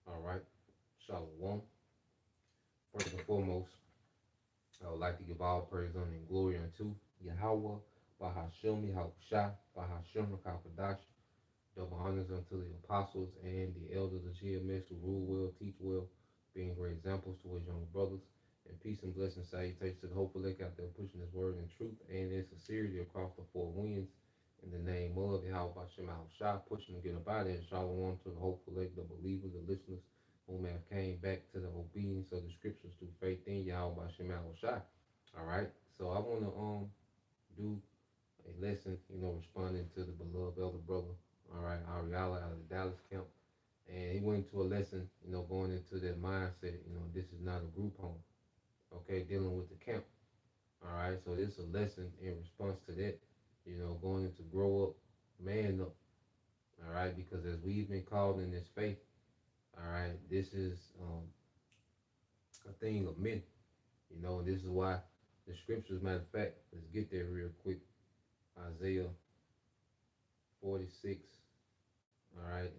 All right. Shalom. First and foremost, I would like to give all praise, honor, and glory unto Yahweh, Bahashem, Yahushua, Bahashem, Rakakadash. Double honors unto the apostles and the elders of GMS who rule well, teach well, being great examples to his young brothers. And peace and blessing salutations to the hopeful elect out there pushing his word in truth and in sincerity across the four winds. In the name of Yahweh Bashem Shah, pushing to get up out of there. Shalom to the hopeful elect, the believers, the listeners whom have came back to the obedience of the scriptures through faith in Yahweh Bashem Shah. All right. So I want to do a lesson, responding to the beloved elder brother, all right, Ariala out of the Dallas camp. And he went into a lesson, going into that mindset, this is not a group home, okay, dealing with the camp. All right, so this is a lesson in response to that, going into grow up, man up, all right, because as we've been called in this faith, all right, this is a thing of men, and this is why the scriptures, matter of fact, let's get there real quick. Isaiah 46, all right,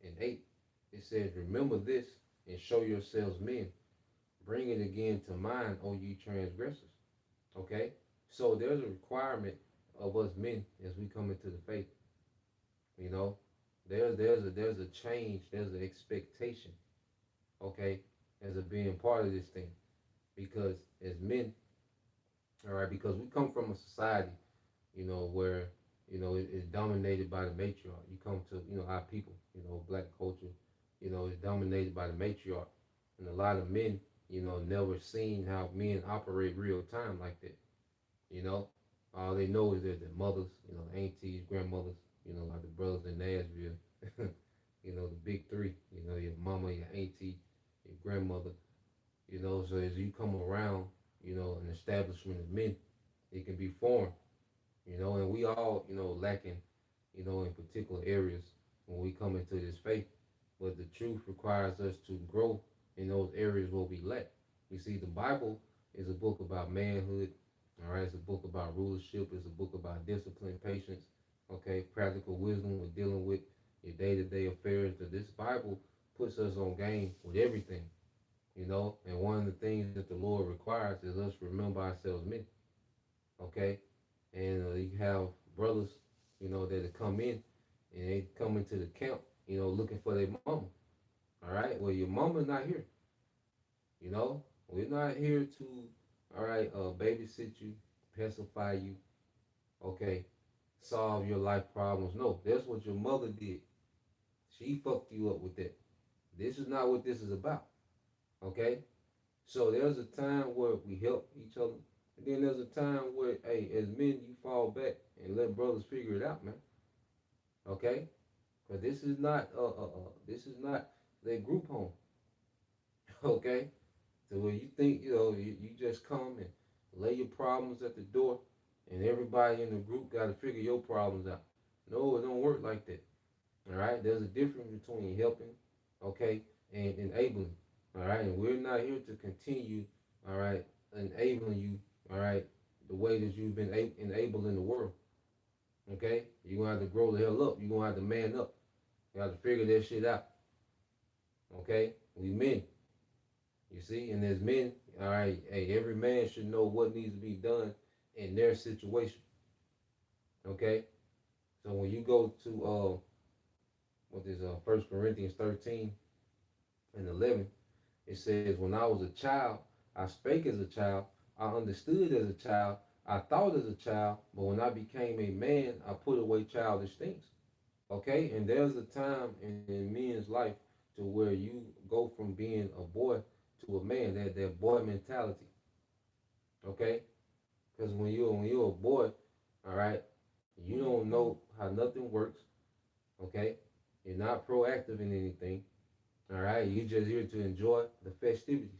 and 8, it says, remember this and show yourselves men. Bring it again to mind, O ye transgressors. Okay? So there's a requirement of us men as we come into the faith. You know, there's a change, there's an expectation, okay, as a being part of this thing. Because as men, all right, because we come from a society, where it's dominated by the matriarch. You come to, our people, black culture, is dominated by the matriarch. And a lot of men, never seen how men operate real time like that. You know, all they know is that their mothers, aunties, grandmothers, like the brothers in Nashville, the big three, your mama, your auntie, your grandmother, so as you come around, an establishment of men, it can be foreign, and we all, lacking, in particular areas when we come into this faith. But the truth requires us to grow in those areas where we lack. You see, the Bible is a book about manhood. All right, it's a book about rulership. It's a book about discipline, patience. Okay, practical wisdom with dealing with your day-to-day affairs. That this Bible puts us on game with everything. And one of the things that the Lord requires is us remember ourselves men. Okay, and you have brothers, that come in and they come into the camp, looking for their mama. All right, well, your mama not here. We're not here to, all right, babysit you, pacify you, okay, solve your life problems. No, that's what your mother did. She fucked you up with that. This is not what this is about, okay? So there's a time where we help each other, and then there's a time where, hey, as men, you fall back and let brothers figure it out, man. Okay? Because this is not their group home. Okay? So when you think, you just come and lay your problems at the door and everybody in the group got to figure your problems out. No, it don't work like that. All right? There's a difference between helping, okay, and enabling. All right? And we're not here to continue, all right, enabling you, all right, the way that you've been enabling the world. Okay? You're going to have to grow the hell up. You're going to have to man up. You have to figure that shit out. Okay? We men. You see? And as men, all right, hey, every man should know what needs to be done in their situation. Okay? So when you go to what is 1 Corinthians 13 and 11, it says, when I was a child, I spake as a child. I understood as a child. I thought as a child. But when I became a man, I put away childish things. Okay? And there's a time in men's life to where you go from being a boy to a man, that boy mentality. Okay? Because when you're a boy, all right, you don't know how nothing works. Okay? You're not proactive in anything. All right? You're just here to enjoy the festivities.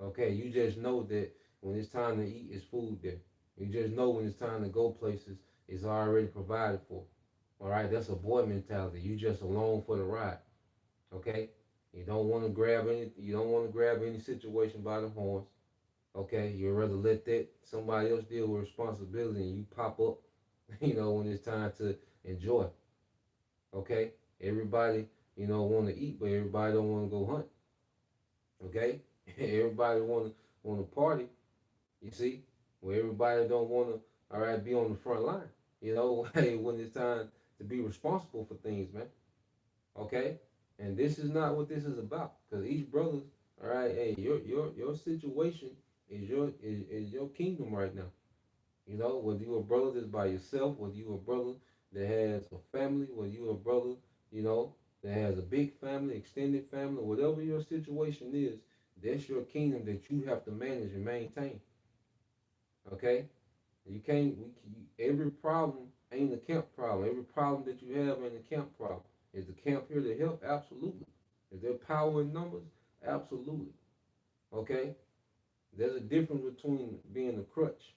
Okay, you just know that when it's time to eat, it's food there. You just know when it's time to go places, it's already provided for. All right, that's a boy mentality. You just along for the ride. Okay, you don't want to grab any. You don't want to grab any situation by the horns. Okay, you'd rather let that somebody else deal with responsibility, and you pop up. You know when it's time to enjoy. Okay, everybody want to eat, but everybody don't want to go hunt. Okay, everybody want to party. You see, where everybody don't want to, all right, be on the front line. Hey, when it's time to be responsible for things, man. Okay, and this is not what this is about, because each brother, all right, hey, your situation is your kingdom right now. Whether you're a brother that's by yourself, whether you're a brother that has a family, whether you're a brother, you know, that has a big family, extended family, whatever your situation is, that's your kingdom that you have to manage and maintain. Okay, you can't. Every problem ain't a camp problem. Every problem that you have ain't a camp problem. Is the camp here to help? Absolutely. Is there power in numbers? Absolutely. Okay. There's a difference between being a crutch,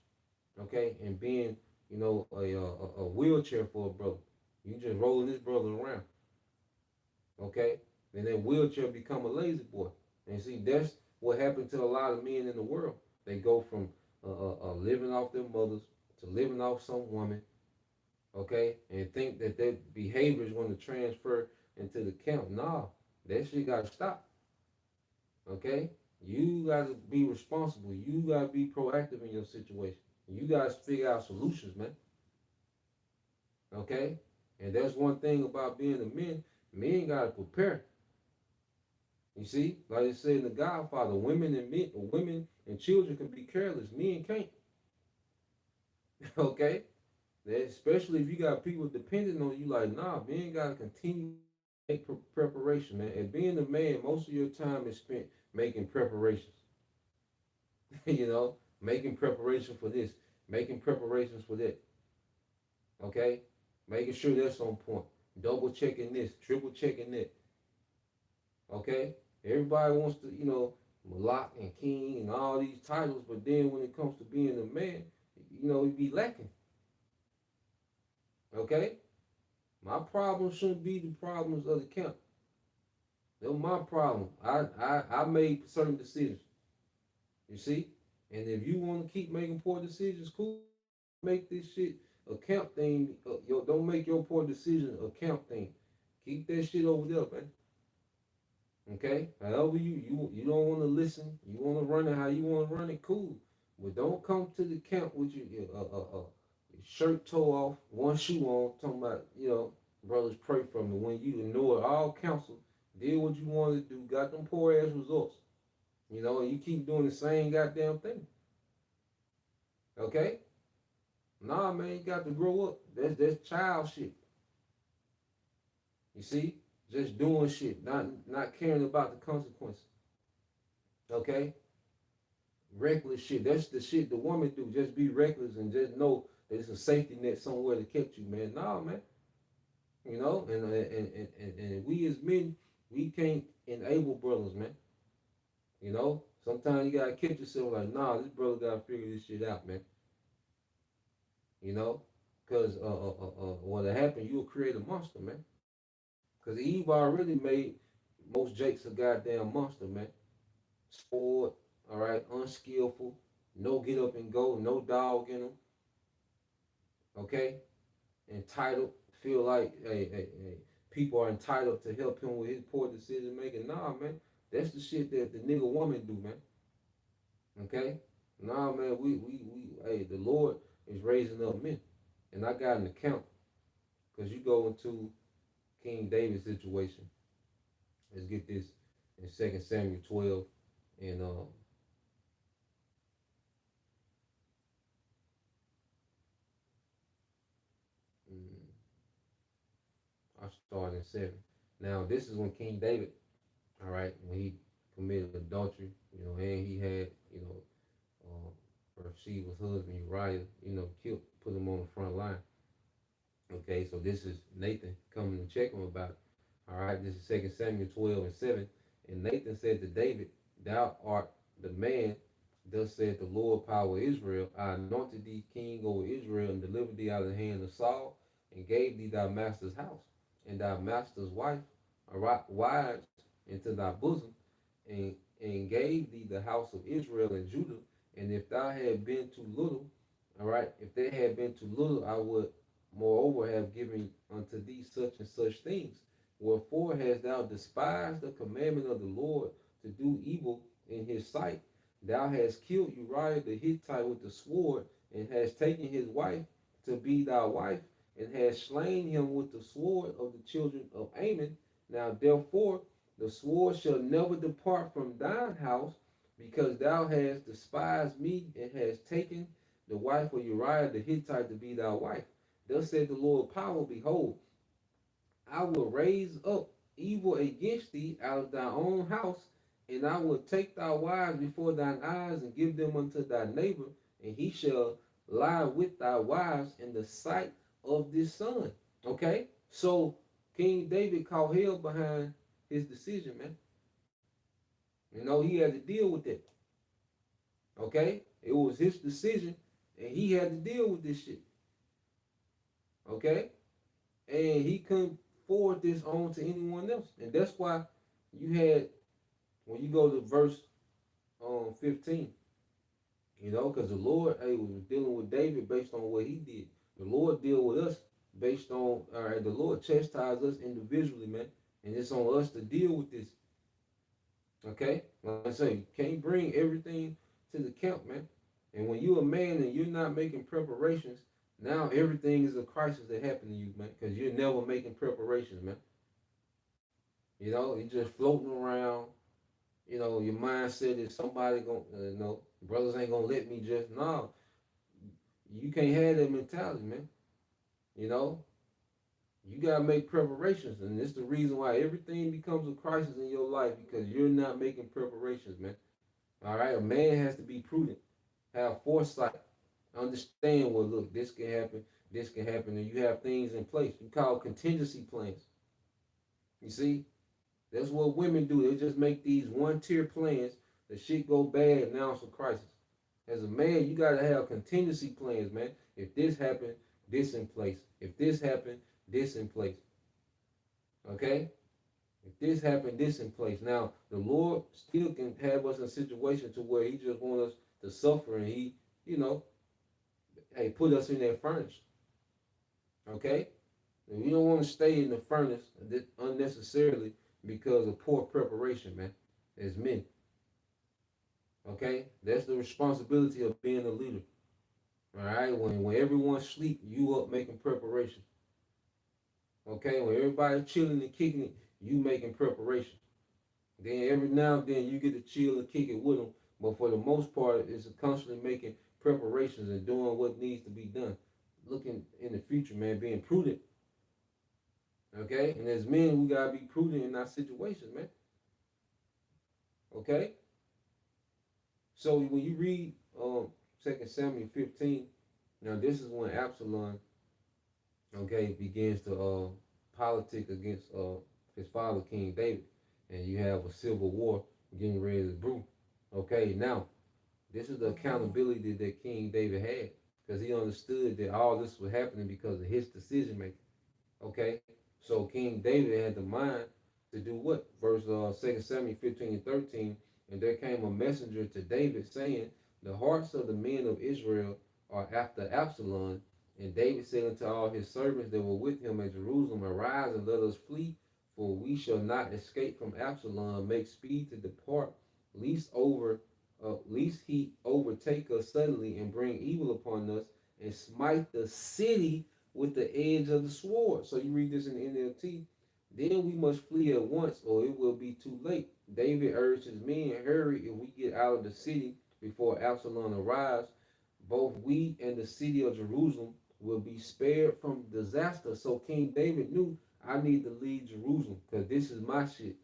okay, and being, a wheelchair for a brother. You just rolling this brother around, okay? Then that wheelchair become a lazy boy. And see, that's what happened to a lot of men in the world. They go from living off their mothers to living off some woman, okay, and think that their behavior is going to transfer into the camp. Nah, that shit got to stop, okay? You got to be responsible. You got to be proactive in your situation. You got to figure out solutions, man. Okay? And that's one thing about being a man. Men got to prepare. You see, like I said in The Godfather, women and children can be careless. Men can't. Okay? Especially if you got people depending on you, like, nah, men got to continue to make preparation, man. And being a man, most of your time is spent making preparations. Making preparation for this, making preparations for that. Okay? Making sure that's on point. Double checking this, triple checking that. Okay? Everybody wants to, Malak and King and all these titles, but then when it comes to being a man, you be lacking. Okay? My problem shouldn't be the problems of the camp. They're my problem. I made certain decisions. You see? And if you want to keep making poor decisions, cool. Make this shit a camp thing. Don't make your poor decision a camp thing. Keep that shit over there, man. Okay? However you don't want to listen, you want to run it how you want to run it, cool. But don't come to the camp with your shirt toe off, one shoe on, talking about, brothers pray for me when you ignore all counsel, did what you wanted to do, got them poor ass results. And you keep doing the same goddamn thing. Okay? Nah, man, you got to grow up. That's child shit. You see? Just doing shit, not caring about the consequences. Okay? Reckless shit. That's the shit the woman do. Just be reckless and just know that it's a safety net somewhere to catch you, man. Nah, man. And we as men, we can't enable brothers, man. Sometimes you gotta catch yourself like, nah, this brother gotta figure this shit out, man. Because what'll happen, you'll create a monster, man. Because Eve already made most Jakes a goddamn monster, man. Spoiled, all right, unskillful, no get up and go, no dog in them, okay? Entitled, feel like people are entitled to help him with his poor decision making. Nah, man, that's the shit that the nigga woman do, man. Okay? Nah, man, hey, the Lord is raising up men. And I got an account, because you go into King David's situation. Let's get this in 2 Samuel 12 and I started in 7. Now this is when King David, all right, when he committed adultery, and he had, Bathsheba's husband Uriah, killed, put him on the front line. Okay, so this is Nathan coming to check him about it. All right, this is 2 Samuel 12 and 7. And Nathan said to David, "Thou art the man, thus said the Lord power of Israel. I anointed thee king over Israel and delivered thee out of the hand of Saul and gave thee thy master's house and thy master's wife, wives into thy bosom, and gave thee the house of Israel and Judah. And if thou had been too little, all right, if they had been too little, I would moreover have given unto thee such and such things. Wherefore hast thou despised the commandment of the Lord to do evil in his sight? Thou hast killed Uriah the Hittite with the sword, and hast taken his wife to be thy wife, and hast slain him with the sword of the children of Ammon. Now therefore the sword shall never depart from thine house, because thou hast despised me, and hast taken the wife of Uriah the Hittite to be thy wife. Thus said the Lord power, behold, I will raise up evil against thee out of thy own house, and I will take thy wives before thine eyes and give them unto thy neighbor, and he shall lie with thy wives in the sight of this son. Okay? So King David caught hell behind his decision, man. He had to deal with that. Okay? It was his decision, and he had to deal with this shit. Okay? And he couldn't forward this on to anyone else. And that's why you had, when you go to verse 15, because the Lord was dealing with David based on what he did. The Lord deal with us based on, all right, the Lord chastised us individually, man. And it's on us to deal with this. Okay? Like I say, you can't bring everything to the camp, man. And when you're a man and you're not making preparations, now everything is a crisis that happened to you, man, because you're never making preparations, man. You're just floating around. Your mindset is somebody going, brothers ain't gonna let me just, no. You can't have that mentality, man. You know, you gotta make preparations, and it's the reason why everything becomes a crisis in your life because you're not making preparations, man. All right, a man has to be prudent, have foresight, understand, well, look, this can happen, and you have things in place. You call contingency plans. You see, that's what women do. They just make these one-tier plans. The shit go bad, now it's a crisis. As a man, you gotta have contingency plans, man. If this happened, this in place. If this happened, this in place. Okay? If this happened, this in place. Now, the Lord still can have us in a situation to where he just wants us to suffer, and he, hey, put us in that furnace. Okay? And we don't want to stay in the furnace unnecessarily because of poor preparation, man, as men. Okay? That's the responsibility of being a leader. All right? When everyone sleep, you up making preparation. Okay? When everybody chilling and kicking it, you making preparation. Then every now and then you get to chill and kick it with them. But for the most part, it's constantly making preparations and doing what needs to be done. Looking in the future, man, being prudent. Okay? And as men, we gotta be prudent in our situations, man. Okay? So when you read 2 Samuel 15, now this is when Absalom, okay, begins to politic against his father, King David. And you have a civil war getting ready to brew. Okay, now, this is the accountability that King David had because he understood that all this was happening because of his decision making. Okay, so King David had the mind to do what? Verse 2 Samuel 15 and 13. And there came a messenger to David saying, the hearts of the men of Israel are after Absalom. And David said unto all his servants that were with him at Jerusalem, arise and let us flee, for we shall not escape from Absalom. Make speed to depart, lest he overtake us suddenly and bring evil upon us and smite the city with the edge of the sword. So you read this in the NLT. Then we must flee at once, or it will be too late. David urged his men, hurry if we get out of the city before Absalom arrives. Both we and the city of Jerusalem will be spared from disaster. So King David knew, I need to leave Jerusalem because this is my shit.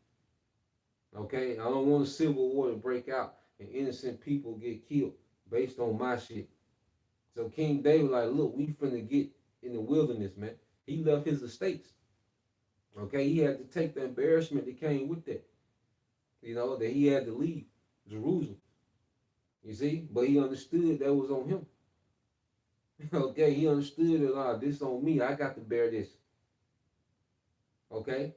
Okay, I don't want a civil war to break out and innocent people get killed based on my shit. So King David like, look, we finna get in the wilderness, man. He left his estates. Okay, he had to take the embarrassment that came with that. That he had to leave Jerusalem. You see, but he understood that was on him. Okay, he understood that this on me. I got to bear this. Okay,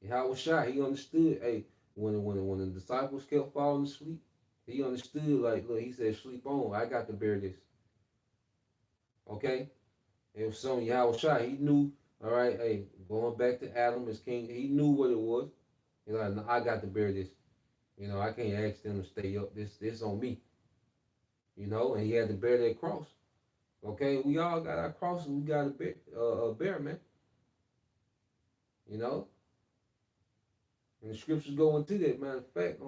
How was shot. He understood. Hey, when the disciples kept falling asleep, he understood. Like, look, he said, sleep on. I got to bear this. Okay, it was something Yahweh shot. He knew. All right, hey, going back to Adam as king, he knew what it was. He's like, no, I got to bear this. I can't ask them to stay up. This on me. And he had to bear that cross. Okay, we all got our crosses. We got to bear, man. You know, and the scriptures go into that. Matter of fact,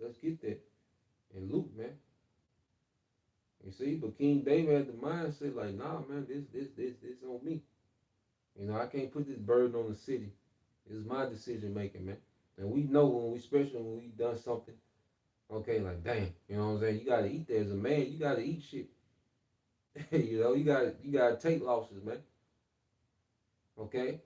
let's get that in Luke, man. You see, but King David had the mindset like, nah, man, this on me. I can't put this burden on the city. It's my decision making, man. And we know especially when we done something, okay, like damn, you know what I'm saying? You gotta eat that as a man. You gotta eat shit. You gotta take losses, man. Okay.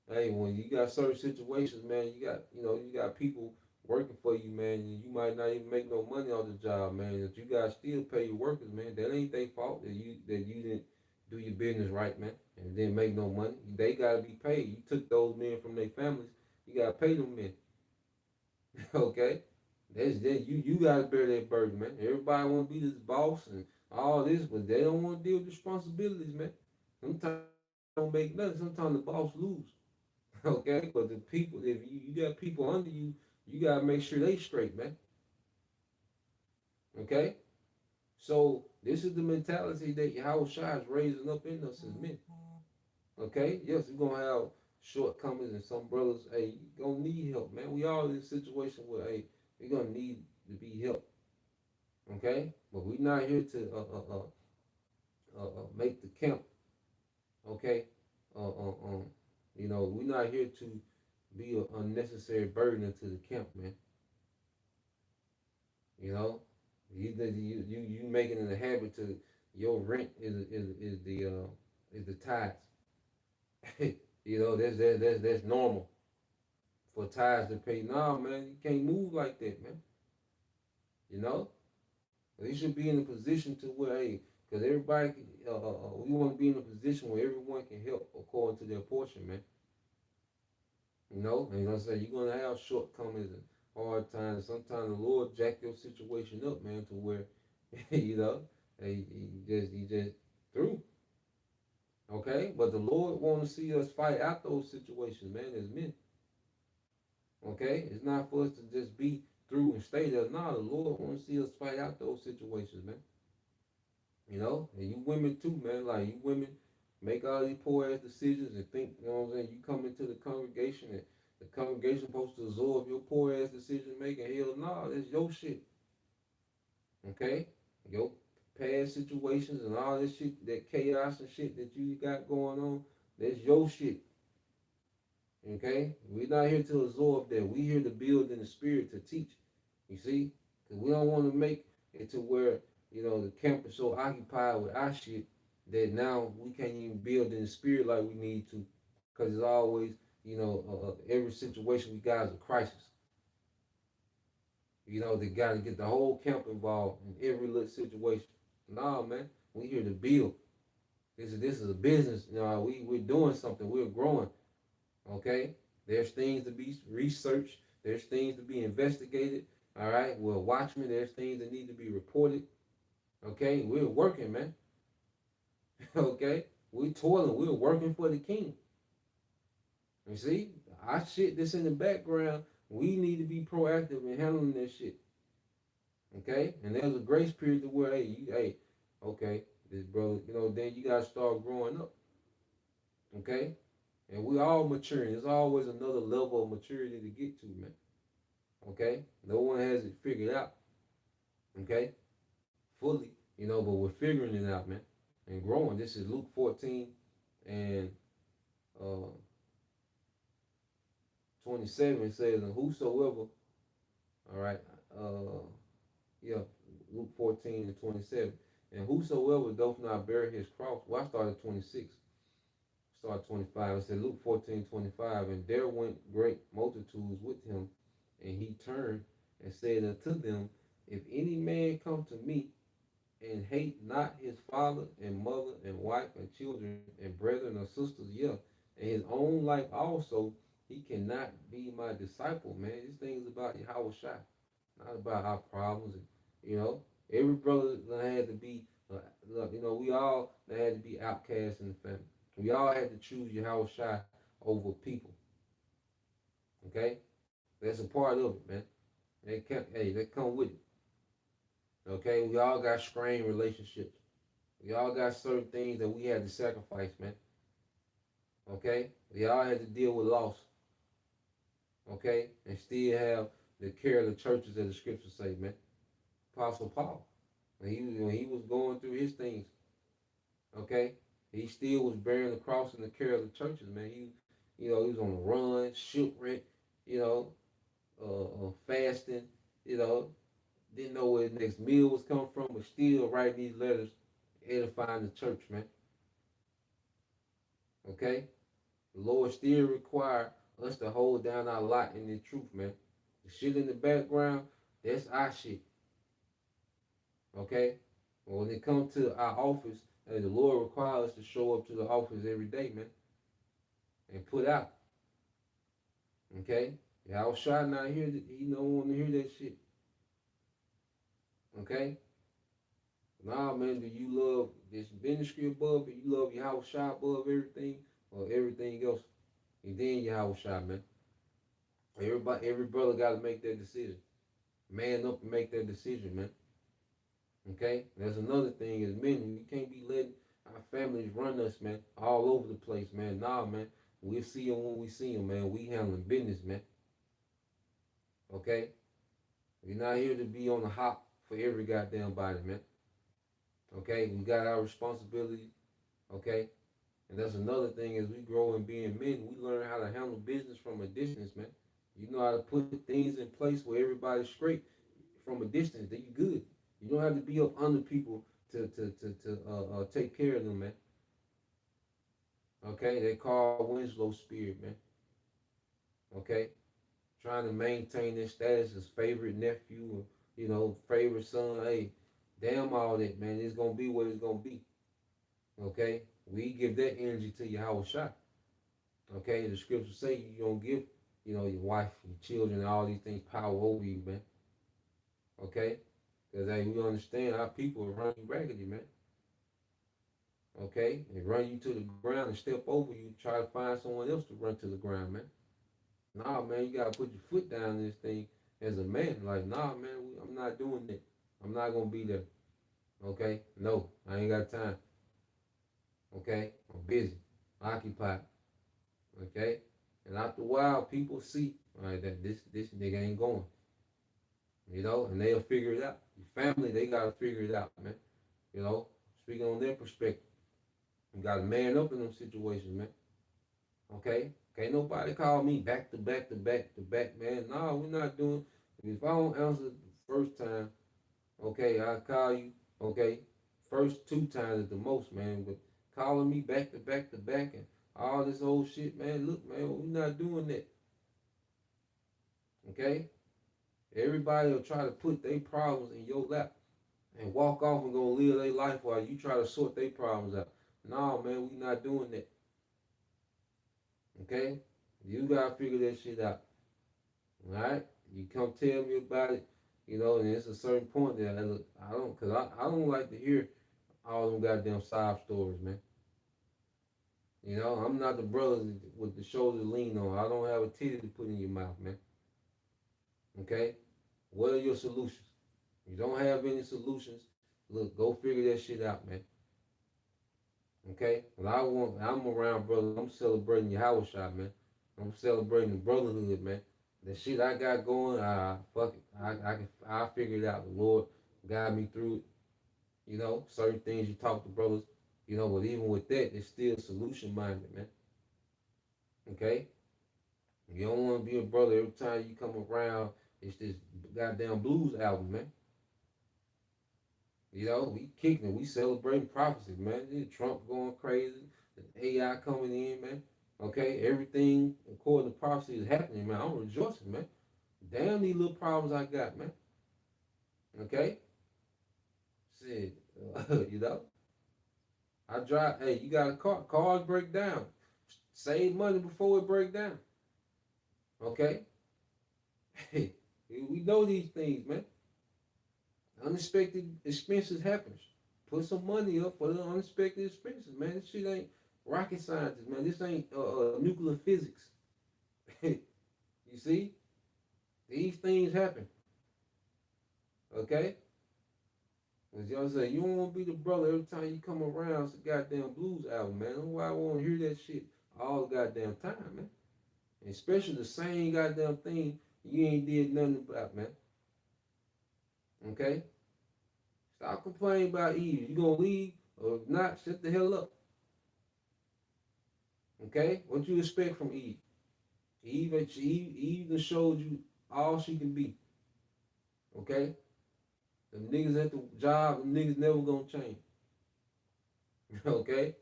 Hey, when you got certain situations, man, you got people working for you, man. And you might not even make no money off the job, man. That you gotta still pay your workers, man. That ain't their fault that you didn't do your business right, man, and didn't make no money. They gotta be paid. You took those men from their families. You gotta pay them men. Okay, that's that. You gotta bear that burden, man. Everybody want to be this boss and all this, but they don't want to deal with responsibilities, man. Sometimes don't make nothing. Sometimes the boss lose. Okay, but the people, if you got people under you, you gotta make sure they straight, man. Okay, so this is the mentality that Yahweh Shai is raising up in us as men. Okay, yes, we're gonna have shortcomings and some brothers, hey, you gonna need help, man. We all in a situation where, hey, we're gonna need to be helped. Okay, but we're not here to make the camp. Okay, uh, uh, um, we're not here to be an unnecessary burden into the camp, man. You know, you making it a habit to your rent is the tithes. That's normal for tithes to pay. Nah, man, you can't move like that, man. You know, you should be in a position to where, hey, because everybody, we want to be in a position where everyone can help according to their portion, man. And you're gonna have shortcomings and hard times. Sometimes the Lord jack your situation up, man, to where, you know, he just through. Okay, but the Lord want to see us fight out those situations, man, as men. Okay, it's not for us to just be through and stay there. No, the Lord want to see us fight out those situations, man. And you women too, man. Like you women make all these poor ass decisions and think, you know what I'm saying? You come into the congregation and the congregation supposed to absorb your poor ass decision making. Hell no, that's your shit. Okay? Your past situations and all this shit, that chaos and shit that you got going on, that's your shit. Okay? We're not here to absorb that. We're here to build in the spirit to teach. You see? Because we don't want to make it to where, the camp is so occupied with our shit that now we can't even build in the spirit like we need to. Because it's always, every situation we got is a crisis. They got to get the whole camp involved in every little situation. Nah, man, we here to build. This is a business. We're doing something. We're growing. Okay, there's things to be researched. There's things to be investigated. All right, we're watchmen. There's things that need to be reported. Okay, we're working, man. Okay, we're toiling. We're working for the king. You see, our shit that's in the background, we need to be proactive in handling that shit. Okay, and there's a grace period to where, okay, this brother, then you gotta start growing up. Okay, and we all maturing. There's always another level of maturity to get to, man. Okay, no one has it figured out. Okay, fully, but we're figuring it out, man, and growing. This is Luke 14 and uh, 27 says, and whosoever, all right, uh, yeah, Luke 14 and 27, and whosoever doth not bear his cross, well, I started 26, start 25, it said Luke 14:25, and there went great multitudes with him, and he turned and said unto them, if any man come to me and hate not his father and mother and wife and children and brethren or sisters, yeah, and his own life also, he cannot be my disciple, man. This thing is about Yahweh Shai, not about our problems. And, every brother that had to be, we all that had to be outcasts in the family. We all had to choose Yahweh Shai over people. Okay, that's a part of it, man. They come with it. Okay, we all got strained relationships. We all got certain things that we had to sacrifice, man. Okay? We all had to deal with loss. Okay? And still have the care of the churches that the scriptures say, man. Apostle Paul. When he was going through his things, okay? He still was bearing the cross and the care of the churches, man. He was on the run, shipwreck, you know, fasting, you know, didn't know where his next meal was coming from, but still writing these letters, edifying the church, man. Okay? The Lord still require us to hold down our lot in the truth, man. The shit in the background, that's our shit. Okay? But when it comes to our office, the Lord requires us to show up to the office every day, man. And put out. Okay? Y'all shot not here, he don't want to hear that shit. Okay? Nah, man, do you love this ministry above it? You love your house shot above everything or everything else? And then your house shot, man. Every brother got to make that decision. Man up and make that decision, man. Okay? There's another thing as men, we can't be letting our families run us, man, all over the place, man. Nah, man. We'll see them when we see them, man. We handling business, man. Okay? We're not here to be on the hop for every goddamn body, man. Okay? We got our responsibilities. Okay? And that's another thing as we grow in being men, we learn how to handle business from a distance, man. You know how to put things in place where everybody's straight from a distance. Then you good. You don't have to be up under people to take care of them, man. Okay, they call Winslow spirit, man. Okay, trying to maintain their status as favorite nephew or favorite son. Hey, damn all that, man. It's gonna be what it's gonna be. Okay, we give that energy to Yahweh Shai. Okay, the scriptures say you don't give, your wife, your children, all these things power over you, man. Okay, because hey, we understand our people will run you raggedy, man. Okay, and run you to the ground and step over you, try to find someone else to run to the ground, man. Nah, man, you gotta put your foot down in this thing as a man. Like, nah, man, I'm not doing that. I'm not gonna be there. Okay, no, I ain't got time. Okay, I'm busy, occupied. Okay, and after a while, people see right that this nigga ain't going. And they'll figure it out. Your family, they gotta figure it out, man. Speaking on their perspective, you gotta man up in them situations, man. Okay? Can't nobody call me back to back to back to back, man. No, we're not doing. If I don't answer the first time, okay, I'll call you, okay, first two times at the most, man. But calling me back to back to back and all this old shit, man, look, man, we're not doing that. Okay? Everybody will try to put their problems in your lap and walk off and go live their life while you try to sort their problems out. No, man, we not doing that. Okay? You gotta figure that shit out. Alright? You come tell me about it, and it's a certain point that I don't like to hear all them goddamn sob stories, man. I'm not the brother with the shoulder to lean on. I don't have a titty to put in your mouth, man. Okay? What are your solutions? You don't have any solutions. Look, go figure that shit out, man. Okay? I'm around brothers, I'm celebrating your house shot, man. I'm celebrating the brotherhood, man. The shit I got going, fuck it. I figure it out. The Lord guide me through it. Certain things you talk to brothers, But even with that, it's still solution minded, man. Okay? You don't want to be a brother every time you come around, it's this goddamn blues album, man. We kicking it, we celebrating prophecy, man. Trump going crazy, the AI coming in, man. Okay, everything according to prophecy is happening, man. I'm rejoicing, man. Damn these little problems I got, man. Okay, shit, you know. I drive. Hey, you got a car? Cars break down. Save money before it break down. Okay, hey, we know these things, man. Unexpected expenses happens. Put some money up for the unexpected expenses, man. This shit ain't rocket science, man. This ain't nuclear physics. You see, these things happen. Okay, as y'all say, you don't want to be the brother every time you come around. It's a goddamn blues album, man. Why I want to hear that shit all the goddamn time, man. And especially the same goddamn thing you ain't did nothing about, man. Okay, stop complaining about Eve. You gonna leave or not? Shut the hell up. Okay, what you expect from Eve? Eve done showed you all she can be. Okay, the niggas at the job, the niggas never gonna change. Okay,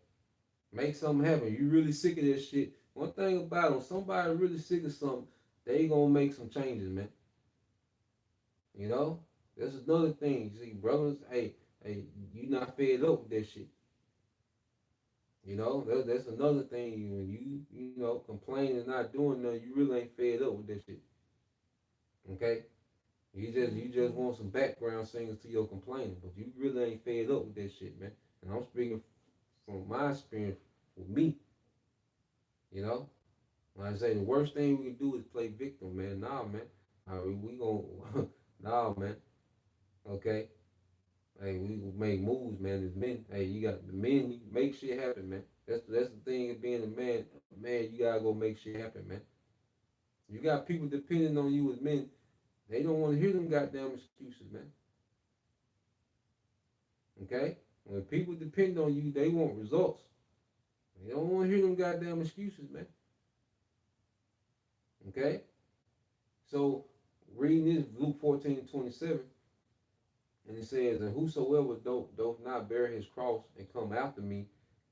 make something happen. You really sick of this shit. One thing about them, somebody really sick of something, they gonna make some changes, man. You know, that's another thing. You see, brothers, hey, you not fed up with that shit. That's another thing. When you complain and not doing nothing, you really ain't fed up with that shit. Okay, you just want some background singers to your complaining, but you really ain't fed up with that shit, man. And I'm speaking from my experience with me. You know, when I say the worst thing we can do is play victim, man. Nah, man. We gonna nah, man. Okay. Hey, we make moves, man. As men, hey, you got the men make shit happen, man. That's the thing of being a man. Man, you gotta go make shit happen, man. You got people depending on you as men. They don't want to hear them goddamn excuses, man. Okay? When people depend on you, they want results. They don't want to hear them goddamn excuses, man. Okay? So, reading this, Luke 14:27, and it says, and whosoever doth not bear his cross and come after me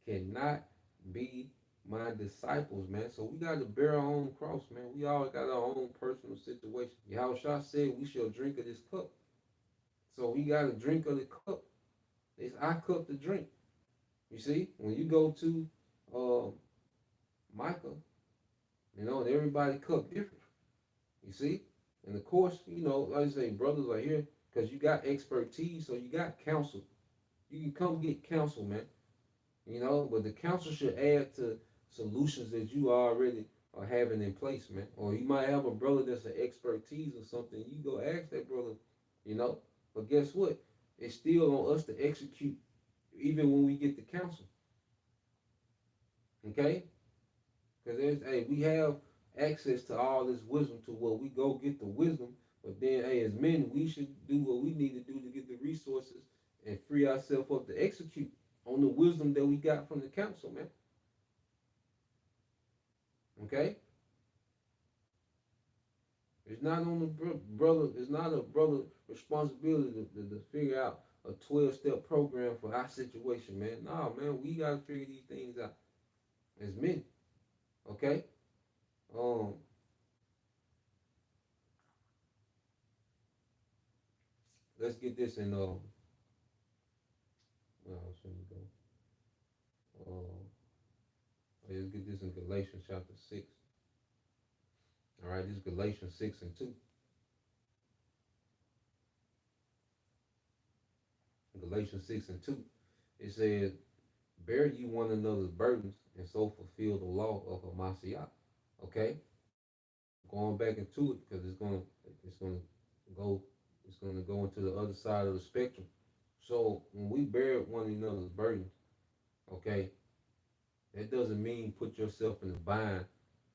cannot be my disciples, man. So we got to bear our own cross, man. We all got our own personal situation. Yahushua said we shall drink of this cup. So we got to drink of the cup. It's our cup to drink. You see, when you go to uh, Micah, and everybody cup different. You see, and of course, like I say, brothers are here because you got expertise, so you got counsel. You can come get counsel, man. But the counsel should add to solutions that you already are having in place, man. Or you might have a brother that's an expertise or something. You go ask that brother, you know. But guess what? It's still on us to execute, even when we get the counsel. Okay? Because hey, we have access to all this wisdom to where we go get the wisdom. But then, hey, as men, we should do what we need to do to get the resources and free ourselves up to execute on the wisdom that we got from the council, man. Okay? It's not on the brother, it's not a brother responsibility to figure out a 12-step program for our situation, man. Nah, man, we gotta figure these things out as men. Okay? Um, let's get this in well, should we go? Let's get this in Galatians chapter 6. All right, this is Galatians 6 and 2. Galatians 6 and 2. It says, bear ye one another's burdens and so fulfill the law of Hamashiach. Okay? Going back into it because it's gonna go it's gonna go into the other side of the spectrum. So when we bear one another's burdens, okay, that doesn't mean put yourself in a bind,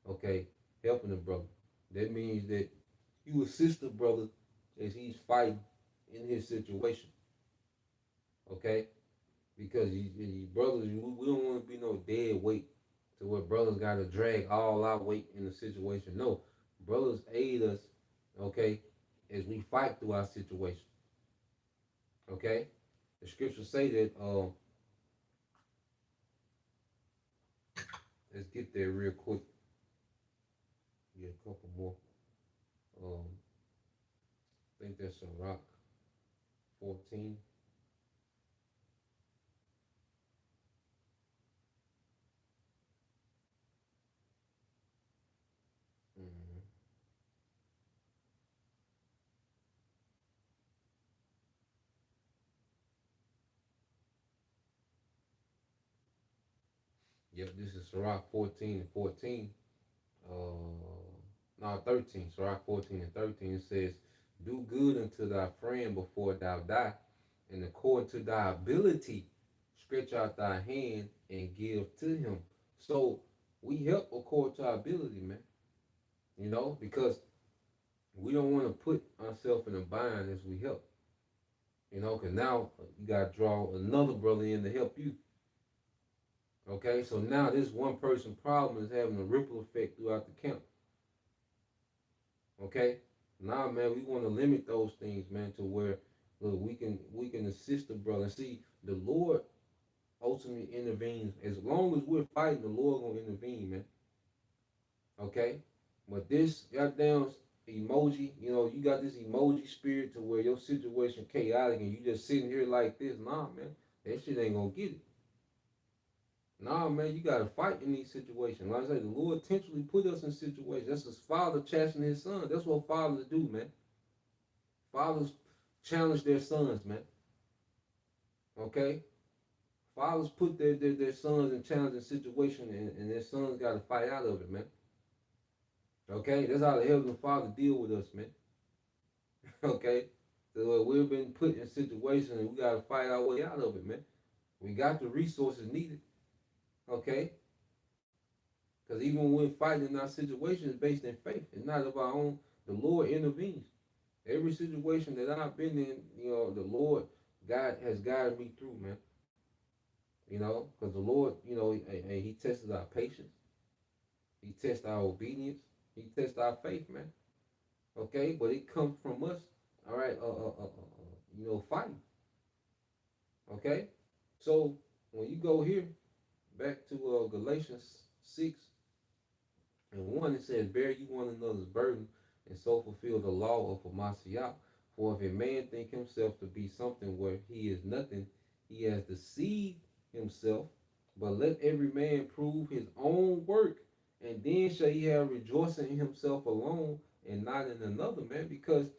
okay, helping a brother. That means that you assist the brother as he's fighting in his situation. Okay? because you brothers, we don't want to be no dead weight to where brothers got to drag all our weight in the situation. No, brothers aid us, okay, as we fight through our situation. Okay, the scriptures say that. Let's get there real quick. Get a couple more. Um, I think that's Sirach 14. Mhm. Yep, this is Sirach 14 and 14. No, 13. Sirach 14 and 13 says, do good unto thy friend before thou die, and according to thy ability, stretch out thy hand and give to him. So we help according to our ability, man. Because we don't want to put ourselves in a bind as we help. Because now you got to draw another brother in to help you. Okay, so now this one person problem is having a ripple effect throughout the camp. Okay, now man, we want to limit those things, man, to where look, we can assist the brother. See, the Lord ultimately intervenes. As long as we're fighting, the Lord gonna intervene, man. Okay, but this goddamn emoji, you got this emoji spirit to where your situation chaotic and you just sitting here like this. Nah, man, that shit ain't gonna get it. Nah, man, you gotta fight in these situations. Like I say, the Lord intentionally put us in situations. That's his father chastening his son. That's what fathers do, man. Fathers challenge their sons, man. Okay? Fathers put their sons in challenging situations and their sons gotta fight out of it, man. Okay? That's how the Heavenly Father deal with us, man. Okay? So we've been put in situations and we gotta fight our way out of it, man. We got the resources needed. Okay? Because even when we're fighting in our situations based in faith, it's not of our own. The Lord intervenes. Every situation that I've been in, the Lord God has guided me through, man. Because the Lord, He tests our patience, He tests our obedience, He tests our faith, man. Okay, but it comes from us, all right. Fighting. Okay, so when you go here back to Galatians 6:1, it says, "Bear you one another's burden, and so fulfill the law of Mashiach. For if a man think himself to be something where he is nothing, he has deceived himself. But let every man prove his own work, and then shall he have rejoicing in himself alone, and not in another man." Because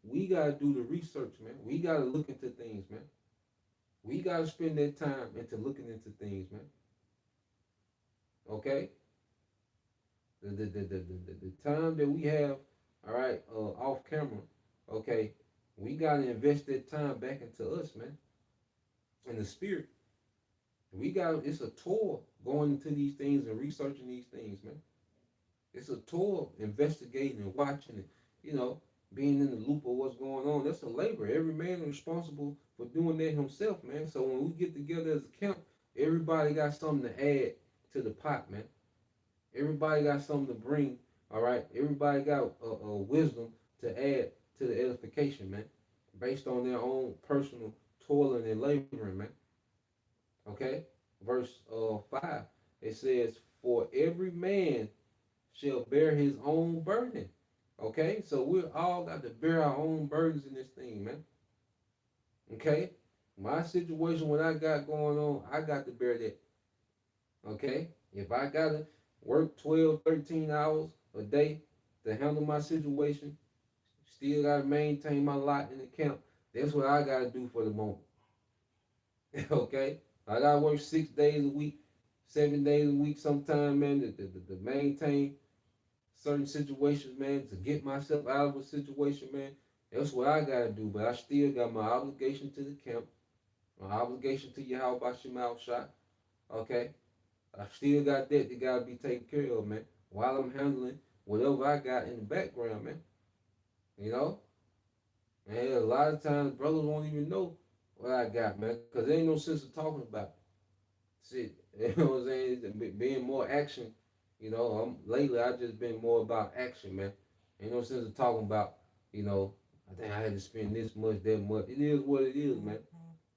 we gotta do the research, man. We gotta look into things, man. We gotta spend that time into looking into things, man. Okay, the time that we have, all right, off camera, okay, we gotta invest that time back into us, man, in the spirit. It's a tour going into these things and researching these things, man. It's a tour investigating and watching it, you know, being in the loop of what's going on. That's a labor. Every man is responsible for doing that himself, man. So when we get together as a camp, everybody got something to add to the pot, man. Everybody got something to bring. All right. Everybody got wisdom to add to the edification, man, based on their own personal toiling and laboring, man. Okay. Verse 5. It says, "For every man shall bear his own burden." Okay. So we all got to bear our own burdens in this thing, man. Okay. My situation, what I got going on, I got to bear that. Okay. If I gotta work 12, 13 hours a day to handle my situation, still gotta maintain my lot in the camp. That's what I gotta do for the moment. Okay? I gotta work 6 days a week, 7 days a week sometime, man, to maintain certain situations, man, to get myself out of a situation, man. That's what I gotta do. But I still got my obligation to the camp, my obligation to Yahweh Bashim Al Shot. Okay? I still got that gotta be taken care of, man. While I'm handling whatever I got in the background, man. You know? And a lot of times brothers won't even know what I got, man, because there ain't no sense of talking about it. Shit. You know what I'm saying? Being more action. You know, lately I just been more about action, man. Ain't no sense of talking about, you know, I think I had to spend this much, that much. It is what it is, man.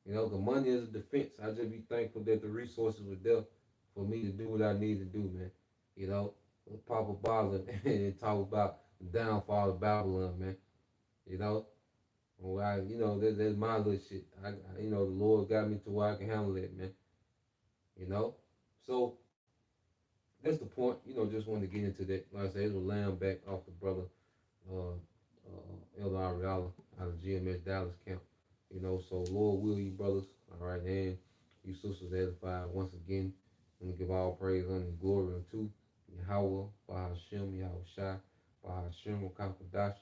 You know, the money is a defense. I just be thankful that the resources were there for me to do what I need to do, man. You know, pop a bottle and talk about the downfall of Babylon, man. You know, that's my little shit. The Lord got me to where I can handle it, man. You know, so that's the point. Just wanted to get into that. Like I said, it was lamb back off the brother Elder Ariala out of GMS Dallas camp. So Lord will you brothers, all right, and you sisters edified once again. I'm gonna give all praise and glory unto Yahweh, Bahashem, Yahweh Shai, Bahashem, Kakadash.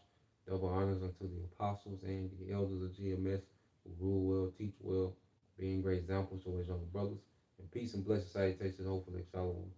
Double honors unto the apostles and the elders of GMS who rule well, teach well, being great examples to his younger brothers. And peace and blessed salutations, hopefully, shalom.